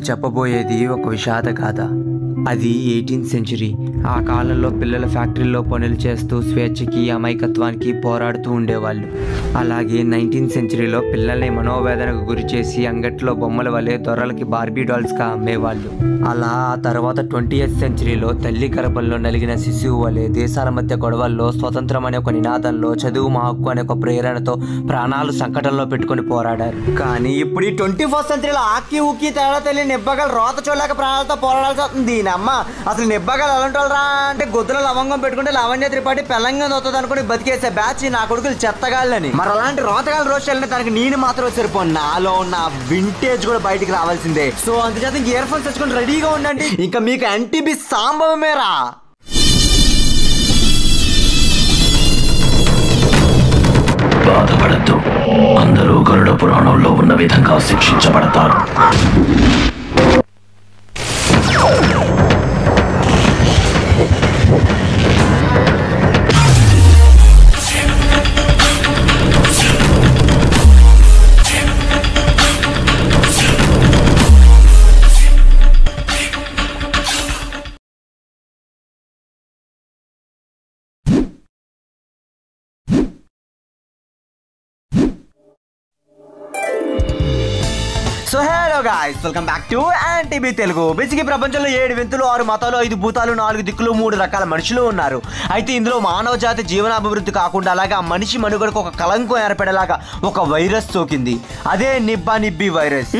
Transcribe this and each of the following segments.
చెప్పబోయేది ఒక విషాద గాథ. అది 18th సెంచరీ. ఆ కాలంలో పిల్లల ఫ్యాక్టరీల్లో పనులు చేస్తూ స్వేచ్ఛకి అమాయకత్వానికి పోరాడుతూ ఉండేవాళ్ళు. అలాగే 19th సెంచరీలో పిల్లల్ని మనోవేదనకు గురి చేసి అంగట్లో బొమ్మల వలె దొరలకి బార్బీ డాల్స్గా అమ్మేవాళ్ళు. అలా ఆ తర్వాత 20th సెంచరీలో తల్లి గర్భంలో నలిగిన శిశువు వలె దేశాల మధ్య గొడవల్లో స్వతంత్రం అనే ఒక నినాదంలో చదువు మా హక్కు అనే ఒక ప్రేరణతో ప్రాణాలు సంకటంలో పెట్టుకుని పోరాడారు. కానీ ఇప్పుడు ఈ 21st సెంచరీలో ఆకి ఊకి తేడా తెలియని నిబ్బగలు రోత చూడలేక ప్రాణాలతో పోరాడాల్సి వస్తుంది. అమ్మ అసలు నిబ్బగలు ఎలాంటి వాళ్ళరా అంటే గొద్దుల లవంగం పెట్టుకుంటే లావణ్య త్రిపాఠి పెళ్ళంగా వస్తుంది అనుకుని బతికేసే బ్యాచ్ నా కొడుకులు చెత్తగాళ్ళని. మరి అలాంటి రోతగాళ్ళ రోజులనే తనకి నేను మాత్రం సరిపోను. నాలో ఉన్న వింటేజ్ కూడా బయటికి రావాల్సిందే. సో అందుచేత ఇయర్ ఫోన్స్ తెచ్చుకొని రెడీగా ఉండండి. ఇంకా మీకు ఎన్టీబీ సంభవమేరా. బాధపడద్దు, అందరూ గరుడ పురాణంలో ఉన్న విధంగా శిక్షించబడతారు. So hello guys, welcome back to NTB Telugu. Basic ప్రపంచంలో 7 వింతులు, 6 మతాలు, 5 భూతాలు, 4 దిక్కులు, 3 రకాల మనుషులు ఉన్నారు. అయితే ఇందులో మానవ జాతి జీవనాభివృద్ధి కాకుండా అలాగా మనిషి మనుగడకు ఒక కళంకం ఏర్పడేలాగా ఒక వైరస్ సోకింది. అదే నిబ్బి వైరస్.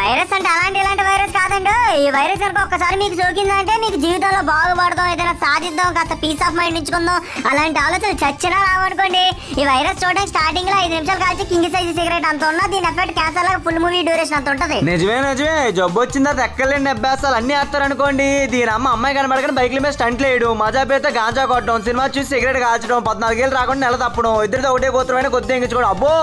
వైరస్ అంటే ఇలాంటి వైరస్ కాదండి. ఈ వైరస్ కనుక ఒక్కసారి మీకు సోకిందంటే మీకు జీవితంలో బాగుపడదాం, ఏదైనా సాధిద్దాం, కాస్త పీస్ ఆఫ్ మైండ్ ఇచ్చుకుందాం అలాంటి ఆలోచన చచ్చినా రావనుకోండి. ఈ వైరస్ చూడడానికి స్టార్టింగ్ లో 5 నిమిషాలు కాల్చి కింగ్ సైజ్ సిగరెట్ అంత ఉన్నా దీని ఎఫెక్ట్ క్యాన్సర్ లాగా ఫుల్ మూవీ డ్యూరేషన్ అంత ఉంటది. నిజమే జబ్బు వచ్చిందా ఎక్కలేని అభ్యాసాలు అన్ని వేస్తారనుకోండి. దీని అమ్మాయి కనబడగానే బైక్ల మీద స్టంట్లు వేయడం, మజా పేరుతో గాంజా కొట్టడం, సినిమా చూసి సిగరెట్ కాల్చడం, 14 ఏళ్ళు రాకుండా నెల తప్పడం, ఇద్దరితో ఒకటే గోత్రమైన కొద్ది ఎంగించుకోవడం. అబ్బో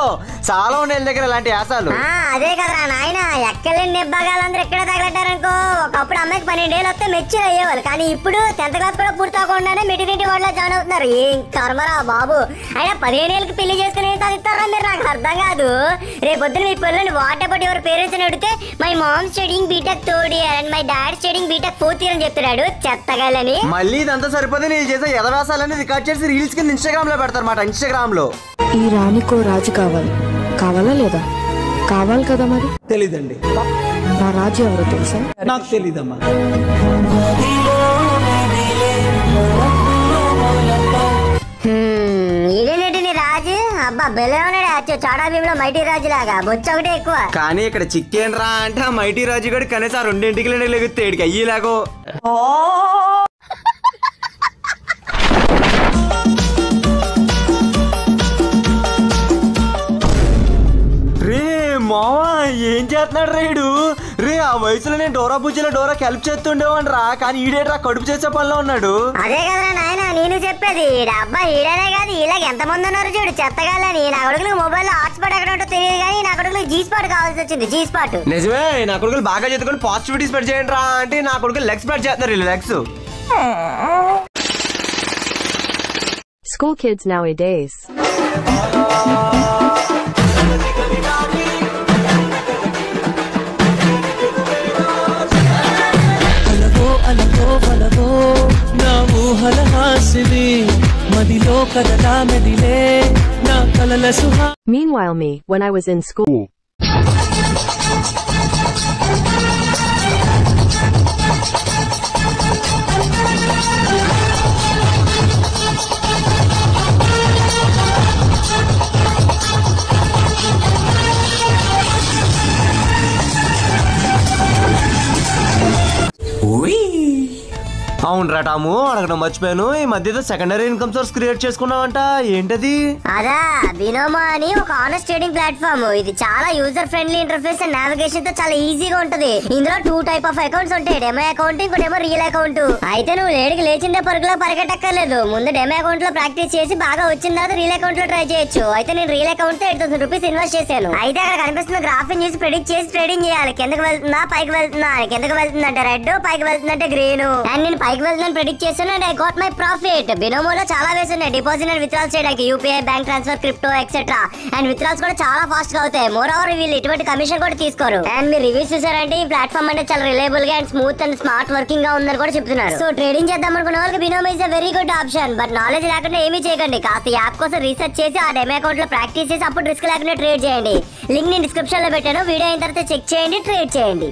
చాలా ఉండే దగ్గర ఇలాంటి వేసాలు. అదే కదరా నాయన, ఎక్కలేని నిబ్బగాలందరూ ఎక్కడ తగలట్టారనుకో. ఒకప్పుడు అమ్మాయికి 12 ఏళ్ళు వస్తే మెచ్యూర్ అయ్యేవాళ్ళు, కానీ ఇప్పుడు 10th క్లాస్ కూడా పూర్తి అవ్వకుండానే మెటర్నిటీ వార్డులో జాయిన్ అవుతున్నారు. ఏం కర్మరా బాబు. అయినా 15 ఏళ్ళకి పెళ్లి చేసుకుని ఏం సాధిస్తారా మీరు? నాకు అర్థం కాదు. రేపొద్దున మీ పిల్లల్ని వాట్ అబౌట్ యువర్ పేరెంట్స్ అని అడిగితే my mom studying BTech third year and my dad studying BTech 4th year అని చెప్తున్నాడు. చెత్తగాలని. మళ్ళీ ఇదంతా సరిపోతే నేను చేసే యథాసాలని రికార్డ్ చేసి రీల్స్ కింద ఇన్స్టాగ్రామ్ లో పెడతారన్నమాట. ఇన్స్టాగ్రామ్ లో ఈ రాణికో రాజు కావాలా లేదా? కావాలి కదా. మరి తెలీదండి. నా రాజు ఎవరో తెలుసా? నాకు తెలీదమ్మా. ఇదేంటి నీ రాజు? అబ్బా బెల్లే ఉన్నాడు చాడా భీమ్ లో మైటీ రాజు లాగా, బొచ్చ ఒకటే ఎక్కువ. కానీ ఇక్కడ చిక్కేన్ రా అంటే ఆ మైటీ రాజు గడు కనీసం 2 లెగితే ఏడికి అయ్యేలాగో. రే మావా ఏం చేస్తున్నాడు రేడు? రే ఆ వయసులో నేను డోరా బుజ్జిలో డోరాకి హెల్ప్ చేస్తుండేవాడి రా, కానీ ఈడేట్రా కడుపు చేసే పనిలో ఉన్నాడు. అదే కదరా నాయన నేను చెప్పేది. అబ్బా ఈడనే కాదు ఇలాగ ఎంతమంది ఉన్నారు చూడు చెత్తగాలని. నా కొడుకులకు మొబైల్ లో హాట్స్పాట్ ఎక్కడ ఉంటో తెలియదు, కానీ నా కొడుకులకు జీ స్పాట్ కావాల్సి వచ్చింది. జీ స్పాట్ నిజమే. నా కొడుకులు బాగా చదువుకొని పాజిటివిటీ స్ప్రెడ్ చేయండి రా అంటే నా కొడుకులు లెగ్ స్ప్రెడ్ చేస్తున్నారు. వీళ్ళు లెగ్స్. School kids nowadays. అలవో నా ఊహల హాసిని మదిలో కదలా మెదిలే నా కలల Suha. Meanwhile me, when I was in school. అవునరా టాము, అడగడం మర్చిపోయాను. ఈ మధ్య సెకండరీ ఇన్కమ్ సోర్స్ క్రియేట్ చేసుకున్నావంట, ఏంటది? అదా బినోమో అని ఒక ఆనెస్ట్ ట్రేడింగ్ ప్లాట్ఫామ్. ఇది చాలా user friendly interface and navigation తో చాలా ఈజీగా ఉంటది. ఇందులో 2 టైప్ ఆఫ్ అకౌంట్స్ ఉంటాయి, డెమో అకౌంట్, ఇంకోటేమో రియల్ అకౌంట్. అయితే నువ్వు లేడికి లేచిందే పరుగులో పరిగెట్టక్కర్లేదు. ముందు డెమో అకౌంట్ లో ప్రాక్టీస్ చేసి బాగా వచ్చిన తర్వాత రియల్ అకౌంట్ లో ట్రై చేయొచ్చు. అయితే నేను రియల్ అకౌంట్ తో 8,000 రూపీస్ ఇన్వెస్ట్ చేశాను. అయితే అక్కడ కనిపిస్తున్న గ్రాఫ్ చూసి ప్రెడిక్ట్ చేసి ట్రేడింగ్ చేయాలి. కిందకి వెళ్తుందా పైకి వెళ్తుందా? కిందకి వెళ్తుందంటే రెడ్, పైకి వెళ్తుందంటే గ్రీన్. అండ్ నేను పైకి పైకి వెళ్తుందని ప్రెడిక్ట్ చేశాను and I got my profit. బినోమోలో చాలా వేస్ ఉన్నాయి డిపాజిట్ అండ్ విత్డ్రాల్స్ చేయడానికి, UPI, bank transfer, crypto etcetera. And withdrawals కూడా చాలా ఫాస్ట్ గా అవుతాయి. మోర్ ఓవర్ వీళ్ళు ఎటువంటి కమిషన్ కూడా తీసుకోరు. అండ్ మీరు రివ్యూస్ చూసారంటే ఈ ప్లాట్ఫామ్ అంటే చాలా రిలయబుల్ గా and smooth and smart working గా ఉందని కూడా చెప్తున్నారు. సో ట్రేడింగ్ చేద్దాం అనుకున్న వాళ్ళకి Binomo is a very good option. But knowledge లేకుండా ఏమీ చేయకండి. కాస్త యాప్ కోసం రీసెర్చ్ చేసి ఆ డెమో అకౌంట్ లో ప్రాక్టీస్ చేసి అప్పుడు రిస్క్ లేకుండా ట్రేడ్ చేయండి. లింక్ నేను డిస్క్రిప్షన్ లో పెట్టాను. వీడియో అయిన తర్వాత చెక్ చేయండి, ట్రేడ్ చేయండి.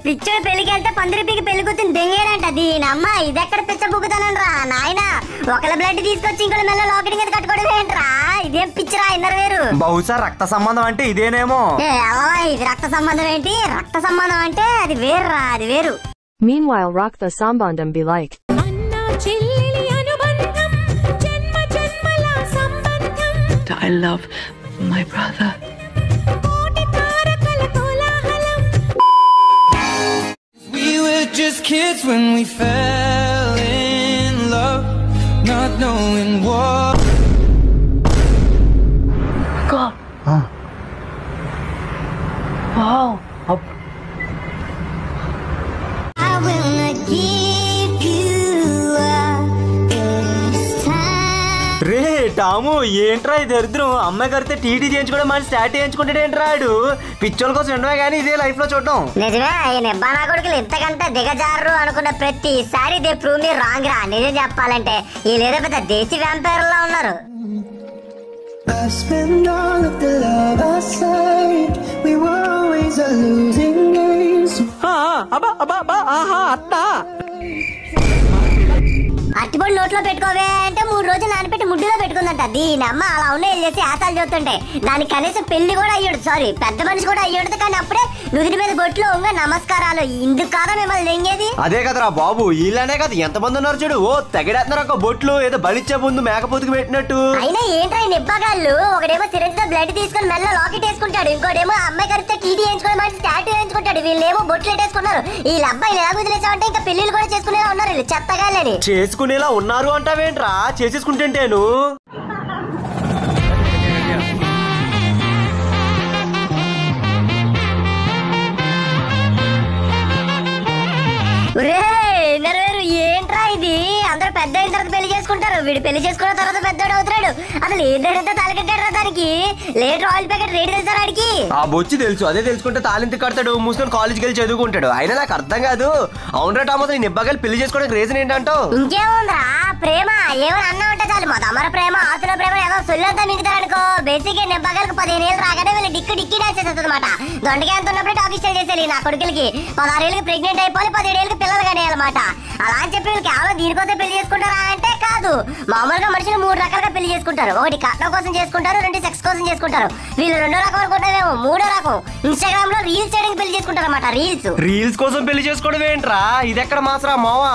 పిచ్చోడు పెళ్లికి వెళ్తే పందిరిపికి పెళ్లి కూతురు దెంగేడంట. దీనమ్మ ఇదెక్కడ పిచ్చ బుక్కుతానరా నాయన. ఒకళ్ళ బ్లడ్ తీసుకొచ్చి ఇంకోళ్ళ మెల్ల లాకెటింగ్ అది కట్టుకోవడం ఏంట్రా? ఇదేం పిచ్చరా ఇన్నర్ వేరు. బహుశా రక్త సంబంధం అంటే ఇదేనేమో. ఇది రక్త సంబంధం ఏంటి? రక్త సంబంధం అంటే అది వేరురా, అది వేరు. Meanwhile, rock the sambandam be like. I love my brother. We were just kids when we fell in love, not knowing what. God. Wow. I will not give you up this time. రే టాము ఏంట్రా ఇది దరిద్రం. అమ్మాయి కడితే TT చేయించుకోవడం మన start చేయించుకుంటాడు ఏంట్రాడు. పిచ్చోళ్ళ కోసం ఉండవే కానీ ఇదే లైఫ్ లో చూడటం. నిజమే, ఈ నిబ్బానా కొడుకులు ఇంతకంటే దిగజారు అనుకున్న ప్రతిసారి దే ప్రూవ్ మీ రాంగ్ రా. నిజం చెప్పాలంటే వీళ్ళేదో పెద్ద దేశీ వ్యాంపైర్లా ఉన్నారు. I spend all of the love I saved. We were always a losing games. అట్టిపొడి నోట్లో పెట్టుకోవే అంటే 3 రోజులు నానపెట్టి ముడ్డులో పెట్టుకుందంట. దీనమ్మ అలా ఉన్న చేసి ఆశాలు చూస్తుంటే దానికి కనీసం పెళ్లి కూడా అయ్యాడు, సారీ పెద్ద మనిషి కూడా అయ్యాడు. కానీ అప్పుడే నుదిరి మీద బొట్లు ఉంగ నమస్కారాలు. ఇందుకు కాదా మిమ్మల్ని లెంగేది? అదే కదరా బాబు, వీళ్ళనే కదా ఎంతమంది ఉన్నారు చూడు. ఓ తెగడేస్తున్నారు ఒక బొట్లు, ఏదో బలిచ్చే ముందు మేకపోతుకు పెట్టినట్టు. అయినా ఏంట్రా నిబ్బగాళ్ళు? ఒకడేమో సిరంజ్ తో బ్లడ్ తీసుకుని మెల్ల లాకెట్ వేసుకుంటాడు, ఇంకోటేమో అమ్మాయి కడితే టీటీ వేయించుకోవడం అంటే స్టాట్యూ వేయించుకుంటాడు. వీళ్ళేమో బొట్లు పెట్టేసుకున్నారు. వీళ్ళ అబ్బాయిలు ఎలా వదిలేసామంటే ఇంకా పెళ్లిళ్ళు కూడా చేసుకునేలా ఉన్నారు వీళ్ళు చెత్తగాళ్ళని. చేసుకునేలా ఉన్నారు అంటావేంట్రా? చేసేసుకుంటేను ఏంట్రా ఇది? అందరూ పెద్ద అయిన తర్వాత పెళ్లి చేసుకుంటారు. వీడు పెళ్లి చేసుకున్న తర్వాత పెద్దోడు అవుతాడు. అసలు ఏంటంటే తాలికట్టాడు దానికి. లీటర్ ఆయిల్ ప్యాకెట్ రేట్ తెలుసారా ఆడికి? ఆ బొచ్చి తెలుసు. అదే తెలుసుకుంటే తాలింత కడతాడు, మూసుకొని కాలేజ్కి వెళ్ళి చదువుకుంటాడు. అయినా నాకు అర్థం కాదు. అవునరా టామో ఈ నిబ్బగాలు పెళ్లి చేసుకోవడానికి రీజన్ ఏంటంటావు? ఇంకేముందిరా ప్రేమ. ఏమని అన్నా ఉంటే చాలు. మా తమర ప్రేమ, ఆతుల ప్రేమ ఏదో సొల్లంతా మిగుతారనుకో. బేసిక్ నిబ్బగాలకు 15 ఏళ్ళు రాగానే వీళ్ళు డిక్కి డాన్స్ చేసేది అనమాట. దొండగా ఎంత ఉన్నప్పుడే టాక్ ఇస్టైల్ చేసేది నా కొడుకులకి. 16 ఏళ్ళకి ప్రెగ్నెంట్ అయిపోయి 17 ఏళ్ళకి పిల్లలు కనేయాలన్నమాట. అలా అని చెప్పి వీళ్ళు కేవలం దీనికోసం పెళ్లి చేసుకుంటారా అంటే కాదు. మామూలుగా మనుషులు 3 రకాలుగా పెళ్లి చేసుకుంటారు. ఒకటి కట్నం కోసం చేసుకుంటారు, 2 సెక్స్ కోసం చేసుకుంటారు. వీళ్ళు 2వ రకం అనుకుంటారేమో. 3వ రకం ఇన్స్టాగ్రామ్ లో రీల్స్ చేయడానికి పెళ్లి చేసుకుంటారు అనమాట. రీల్స్ కోసం పెళ్లి చేసుకోవడం ఏంట్రా? ఇది ఎక్కడ మాసరా మావా?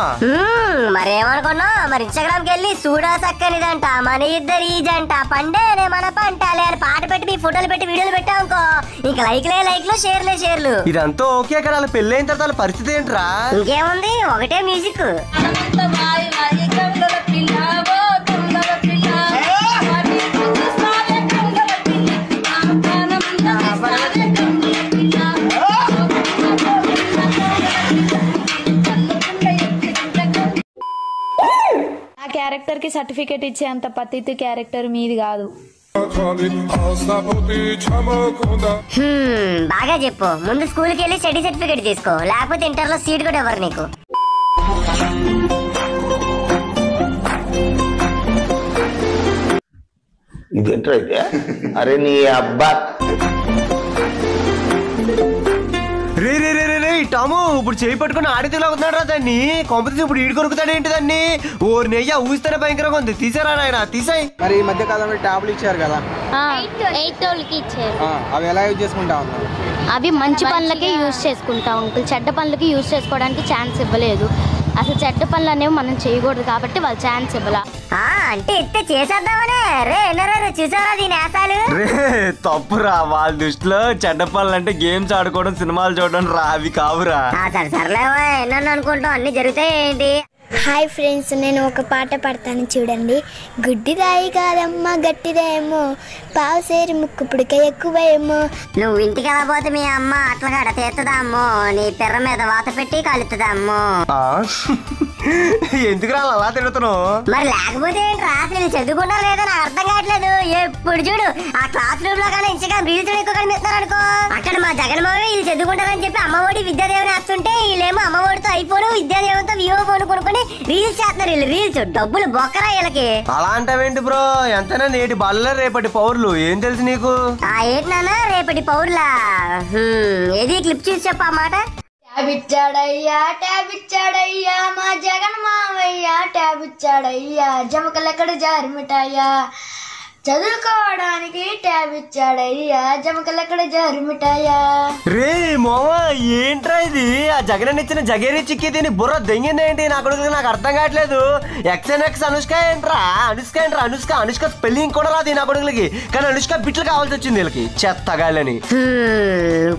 మరేమనుకున్నా మరి ఇన్స్టాగ్రామ్ కి వెళ్ళి సూడా సక్కనిదంట, మన ఇద్దరు ఈ జంట, పండేనే మన పంటాలే అని పాట పెట్టి మీ ఫోటోలు పెట్టి వీడియోలు పెట్టామనుకో ఇంకా లైక్లు షేర్లు. ఇదంతా ఓకే కదా. అలా పెళ్లి అయిన తర్వాత పరిస్థితి ఏంట్రా? ఇంకేముంది, ఒకటే మ్యూజిక్. ఆ క్యారెక్టర్ కి సర్టిఫికేట్ ఇచ్చేంత పతితి క్యారెక్టర్ మీది కాదు. బాగా చెప్పు. ముందు స్కూల్కి వెళ్ళి స్టడీ సర్టిఫికేట్ తీసుకో, లేకపోతే ఇంటర్ లో సీట్ కూడా ఇవ్వరు నీకు. ఇదేంట్రా అయితే? అరే నీ అబ్బా. రే రే రే రే టాము ఇప్పుడు చేయి పట్టుకుని ఆడితేలాగుతున్నాడు రా దాన్ని. కాంపిటీషన్ ఇప్పుడు ఈడు కొరుకుతాడు ఏంటి దాన్ని? ఓరి నెయ్య ఊస్తేనే భయంకరంగా ఉంది. తీసారా నాయన? తీసాయి. మరి ఈ మధ్య కాలంలో ట్యాబ్లు ఇచ్చారు కదా, 8 రోజులకి ఇచ్చారు. అవి ఎలా యూజ్ చేసుకుంటా ఉన్నారు? అవి మంచి పనులకి యూజ్ చేసుకుంటా ఉంటారు, చెడ్డ పనులకి యూజ్ చేసుకోవడానికి ఛాన్స్ ఇవ్వలేదు. అసలు చెడ్డ పనులు అనేవి మనం చేయకూడదు కాబట్టి వాళ్ళు ఛాన్స్ ఇవ్వాల. అంటే ఎత్తే చేసేద్దామనే. రే ఎన్నరా చూసారా దీని ఆశాలు? రే తప్పురా, వాళ్ళ దృష్టిలో చెడ్డ పనులు అంటే గేమ్స్ ఆడుకోవడం, సినిమాలు చూడడం రా, అవి కావురా. సర్లేవా ఎన్న అనుకుంటాం అన్ని జరుగుతాయి ఏంటి? హాయ్ ఫ్రెండ్స్, నేను ఒక పాట పాడతాను చూడండి. గుడ్డిదాయి కాదమ్మా గట్టిదేమో, పావుసేరు ముక్కు పుడక ఎక్కువేమో. నువ్వు ఇంటికి వెళ్ళబోతే మీ అమ్మ అట్లగాడ తీస్తుందా అమ్మో, నీ పిర్ర మీద వాత పెట్టి కలుతుందా అమ్మో. ఎందుకు రా అలా తిడుతున్నావు? మరి లేకపోతే ఏంట్రా, అసలు చదువుకున్నా లేదో నాకు అర్థం కావట్లేదు. ఎప్పుడు చూడు ఆ క్లాస్ రూమ్ లో కానీ ఇన్స్టాగ్రామ్ రీల్స్ ఎక్కువ కనిపిస్తున్నారు అనుకో. అక్కడ మా జగన్మోహన్ వీళ్ళు చదువుకుంటారని చెప్పి అమ్మఒడి విద్యాదేవిని వస్తుంటే వీళ్ళేమో అమ్మఒడితో ఐఫోన్, విద్యాదేవితో వివో ఫోన్ కొనుక్కొని రీల్స్ చేస్తున్నారు. వీళ్ళు రీల్స్ డబ్బులు బొక్కరా వీళ్ళకి. అలా అంటావేంటి బ్రో? ఎంతైనా నేటి బాలలే రేపటి పౌరులు, ఏం తెలుసు నీకు? ఏంటి నాన్న రేపటి పౌరులా? ఏది క్లిప్ చూసి చెప్ప ఆ మాట. ట్యాబ్ ఇచ్చాడయ్యా మా జగన్ మావయ్య, ట్యాబ్ ఇచ్చాడయ్యా జమకలెక్కడ జారిమిటాయా, చదువుకోవడానికి ట్యాబ్ ఇచ్చాడయ్యా జమకలెక్కడ జారిమిటాయా. రే మోవా ఏంట్రా ఇది? ఆ జగన్ ఇచ్చిన జగేరి చిక్కి తిని బుర్ర దెంగిందేంటి నా కొడుకు? నాకు అర్థం కావట్లేదు. ఎక్స్ అనుష్క ఏంట్రా? అనుష్క స్పెల్లింగ్ కూడా రాదు నా కొడుకులకి, కానీ అనుష్క బిట్లు కావాల్సి వచ్చింది వీళ్ళకి చెత్తగాలని.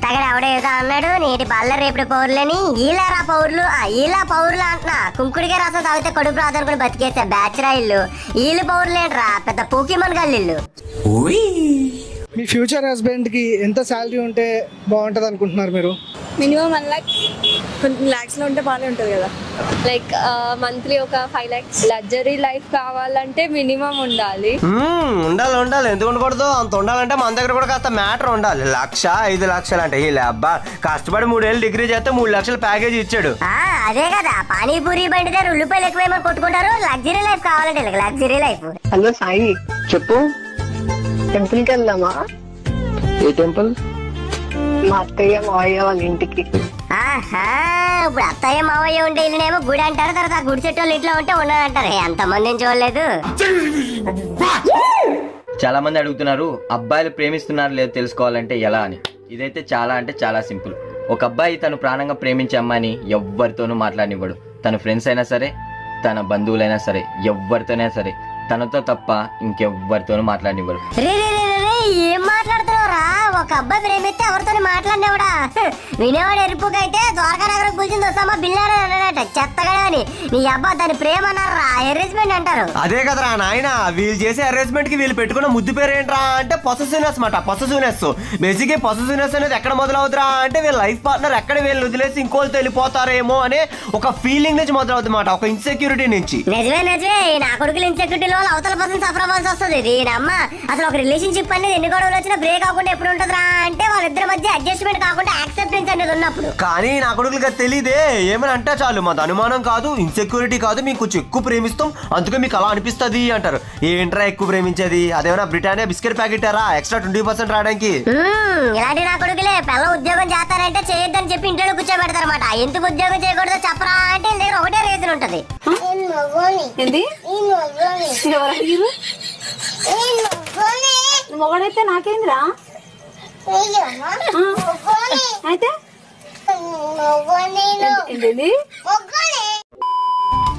తగడ ఎవడేదో అన్నాడు నేటి బల్ల రేపటి పౌరులని. ఈలారా పౌరులు, ఈలా పౌరులు అంటున్నా. కుంకుడిగా రాసా తాగితే కడుపు రాదనుకుని బతికేసా బ్యాచ్ రాయిళ్ళు. వీళ్ళు పౌరులేంట్రా, పెద్ద పోకీమన్ గల్లీళ్ళు. మీ ఫ్యూచర్ హస్బెండ్ కి ఎంత శాలరీ ఉంటే బాగుంటది అనుకుంటున్నారు మీరు? మినిమం 1 lakh, 20 lakhs లో ఉంటే బాగానే ఉంటుంది కదా. లైక్ మంత్లీ ఒక 5 lakhs. లగ్జరీ లైఫ్ కావాలంటే మినిమం ఉండాలి. ఉండాలి, ఎందుకు ఉండకూడదు? అంత ఉండాలంటే మన దగ్గర కూడా కాస్త మ్యాటర్ ఉండాలి. 1,00,000 5 లక్షలు అంటే ఈ అబ్బా కష్టపడి 3 ఏళ్ళు డిగ్రీ చేస్తే 3 లక్షల ప్యాకేజ్ ఇచ్చాడు. అదే కదా పానీపూరి బండి దగ్గర ఉల్లిపాయలు ఎక్కువేమని కొట్టుకుంటారు. లగ్జరీ లైఫ్ కావాలంటే లగ్జరీ లైఫ్. హలో సాయి, చెప్పు. టెంపుల్ కి వెళ్దామా? ఏ టెంపుల్? మా అత్తయ్య మావయ్య వాళ్ళ ఇంటికి. ఇప్పుడు అత్తయ్య మావయ్య ఉంటే ఇల్లునేమో గుడి అంటారు, తర్వాత గుడి చెట్టు వాళ్ళు ఇంట్లో ఉంటే ఉండదంటారు. ఎంతమందిని చూడలేదు. చాలా మంది అడుగుతున్నారు అబ్బాయిలు ప్రేమిస్తున్నారు లేదో తెలుసుకోవాలంటే ఎలా అని. ఇదైతే చాలా అంటే చాలా సింపుల్. ఒక అబ్బాయి తను ప్రాణంగా ప్రేమించే అమ్మాయిని ఎవ్వరితోనూ మాట్లాడనివ్వడు. తన ఫ్రెండ్స్ అయినా సరే, తన బంధువులైనా సరే, ఎవ్వరితోనైనా సరే తనతో తప్ప ఇంకెవ్వరితోనూ మాట్లాడనివ్వడు. ఏం మాట్లాడుతున్నావురా? ఒక అబ్బాయి ప్రేమిస్తే ఎవరితో మాట్లాడినవాడా? వినేవాడు ఎరుపుకైతే ద్వారకా నగరం కూర్చుంది వస్తామా బిల్లాడు అన్నాడట. చెత్తగా అని నీ అబ్బా దాని ప్రేమ అన్నారా? అరేంజ్మెంట్ అంటారు. అదే కదరా నాయన, వీళ్ళు చేసే అరేంజ్మెంట్ కి వీళ్ళు పెట్టుకున్న ముద్దు పేరు ఏంట్రా అంటే పొసెసివ్నెస్ మాట. పొసెసివ్నెస్ బేసిక్గా పొసెసివ్నెస్ అనేది ఎక్కడ మొదలవుతురా అంటే వీళ్ళ లైఫ్ పార్ట్నర్ ఎక్కడ వీళ్ళు వదిలేసి ఇంకోళ్ళతో వెళ్ళిపోతారేమో అనే ఒక ఫీలింగ్ నుంచి మొదలవుతుంది మాట, ఒక ఇన్సెక్యూరిటీ నుంచి. నిజమే నా కొడుకులు ఇన్సెక్యూరిటీ వల్ల అవతల పర్సన్ సఫర్ అవ్వాల్సి వస్తుంది. దీనమ్మ అసలు ఒక రిలేషన్షిప్ అనేది ఎన్ని గొడవలు వచ్చినా బ్రేక్ అవ్వకుండా ఎప్పుడు ఉంటుందిరా అంటే వాళ్ళిద్దరి మధ్య అడ్జస్ట్మెంట్ కాకుండా యాక్సెప్టెన్స్ అనేది ఉన్నప్పుడు. కానీ నా కొడుకులుగా తెలియదే, ఏమని అంటే చాలు మాది అనుమానం కాదు, ఇన్సెక్యూరిటీ కాదు, మీకు కొంచెం ఎక్కువ ప్రేమిస్తాం అందుకే మీకు అలా అనిపిస్తుంది అంటారు. ఏంట్రా ఎక్కువ ప్రేమించేది? అదేమన్నా బ్రిటానియా బిస్కెట్ ప్యాకెట్ ఎక్స్ట్రా 20% రావడానికి? ఇలాంటి నా కొడుకులే పిల్ల ఉద్యోగం చేస్తారంటే చేయొద్దని చెప్పి ఇంట్లో కూర్చోబెడతారన్నమాట. ఎందుకు ఉద్యోగం చేయకూడదో చెప్పరా అంటే దగ్గర ఒకటే రీజన్ ఉంటది. మొగడైతే నాకేంద్రా అయితే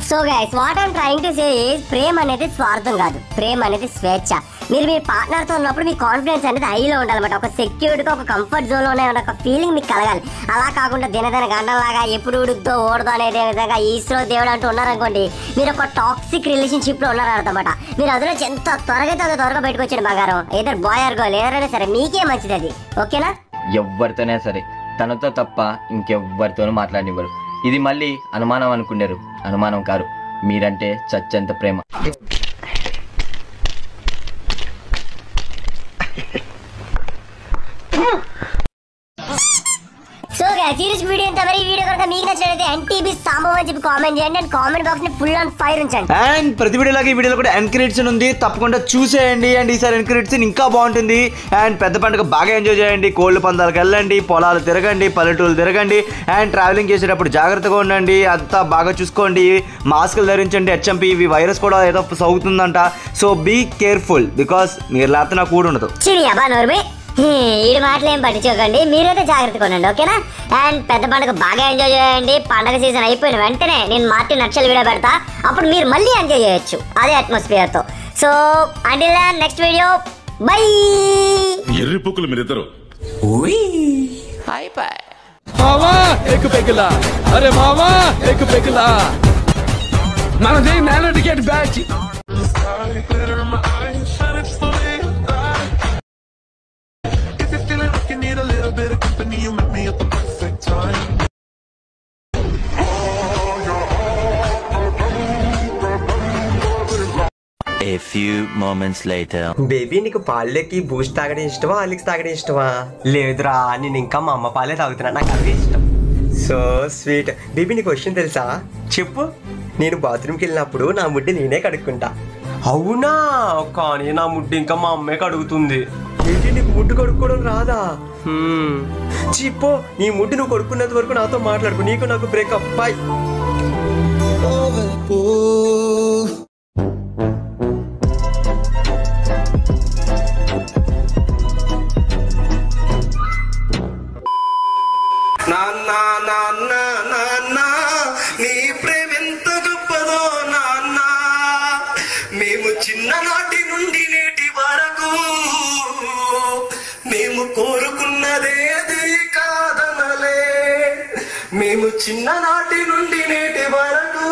so guys what I'm trying to say is ప్రేమ అనేది స్వార్థం కాదు, ప్రేమ అనేది స్వేచ్ఛ. మీరు మీ పార్ట్నర్ తో ఉన్నప్పుడు మీ కాన్ఫిడెన్స్ అనేది హైలో ఉండాలన్నమాట. ఒక సెక్యూర్డ్గా ఒక కంఫర్ట్ జోన్ లోనే ఉన్న ఒక ఫీలింగ్ మీకు కలగాలి. అలా కాకుండా దినదిన గంటలాగా ఎప్పుడు ఉడుకుతో ఓడదో అనేది విధంగా ఈశ్వర దేవుడు అంటూ ఉన్నారనుకోండి, మీరు ఒక టాక్సిక్ రిలేషన్షిప్ లో ఉన్నారన్నమాట. మీరు అందులో ఎంత త్వరగా బయటకు బంగారం ఏదో బాయ్ ఆర్ గర్ల్ ఎవరైనా సరే మీకే మంచిది అది. ఓకేనా? ఎవరితోనే సరే తనతో తప్ప ఇంకెవ్వరితోనూ మాట్లాడినివ్వరు. ఇది మళ్ళీ అనుమానం అనుకున్నారు, అనుమానం కారు. మీరంటే చచ్చెంత ప్రేమ. సో సీరియస్ వీడియో ఎంత మరి వీడియో కనుక మీకు నచ్చినట్లయితే ఎన్టీబీ సాంబవ్ అని చెప్పి కామెంట్ చేయండి అండ్ కామెంట్ బాక్స్ ని ఫుల్ ఆన్ ఫైర్ ఉంచండి. అండ్ ప్రతి వీడియోలాగా ఈ వీడియోలో కూడా ఎన్కరేషన్ ఉంది, తప్పకుండా చూసేయండి. అండ్ ఈసారి ఎన్కరేషన్ ఇంకా బాగుంటుంది. అండ్ పెద్ద పండుగ బాగా ఎంజాయ్ చేయండి. కోళ్ళ పందాలకు వెళ్ళండి, పొలాలు తిరగండి, పల్లెటూరు తిరగండి. అండ్ ట్రావెలింగ్ చేసేటప్పుడు జాగ్రత్తగా ఉండండి, అంతా బాగా చూసుకోండి, మాస్కులు ధరించండి. హెచ్ఎంపీ ఇవి వైరస్ కూడా ఏదో సౌగుతుందంట. సో బీ కేర్ఫుల్ బికాస్ మీరు లేకపోతే నాకు కూడా ఉండదు. ఈ మాటలు ఏం పట్టించుకోకండి, మీరైతే జాగ్రత్తగా ఉండండి ఓకేనా. అండ్ పెద్ద పండుగ బాగా ఎంజాయ్ చేయండి. పండుగ సీజన్ అయిపోయిన వెంటనే నేను మార్టిన్ నక్షలు వీడియో పెడతా, అప్పుడు మీరు మళ్ళీ ఎంజాయ్ చేయొచ్చు అదే అట్మాస్ఫియర్తో. So until next video, bye. ఎర్రి పుక్కులు మీరిద్దరు. మావా ఎక్ పెగలా, అరే మావా ఎక్ పెగలా, మనది nano ticket batch. A few moments later. Baby నీకు పాలకి బూస్ట్ తాగడం ఇష్టమా, హార్లిక్స్ తాగడం ఇష్టమా? లేదురా, నేను ఇంకా మా అమ్మ పాలే తాగుతున్నా, నాకు అవే ఇష్టం. So sweet. బేబీ నీకు క్వశ్చన్ తెలుసా? చెప్పు. నేను బాత్రూమ్కి వెళ్ళినప్పుడు నా ముడ్డి నేనే కడుక్కుంటా. అవునా? కానీ నా ముడ్డి ఇంకా మా అమ్మే కడుగుతుంది. ఏంటి, నీకు ముడ్డు కడుక్కోవడం రాదా? చిప్పో, నీ ముడ్డి నువ్వు కడుక్కున్నంత వరకు నాతో మాట్లాడుకో, నీకు నాకు బ్రేకప్. బాయ్. నాన్నా నాన్నా నాన్నా, నీ ప్రేమెంత గొప్పదో నాన్నా, మేము చిన్ననాటి నుండి నేటి వరకు మేము కోరుకున్నదేది కాదనలే, మేము చిన్ననాటి నుండి నేటి వరకు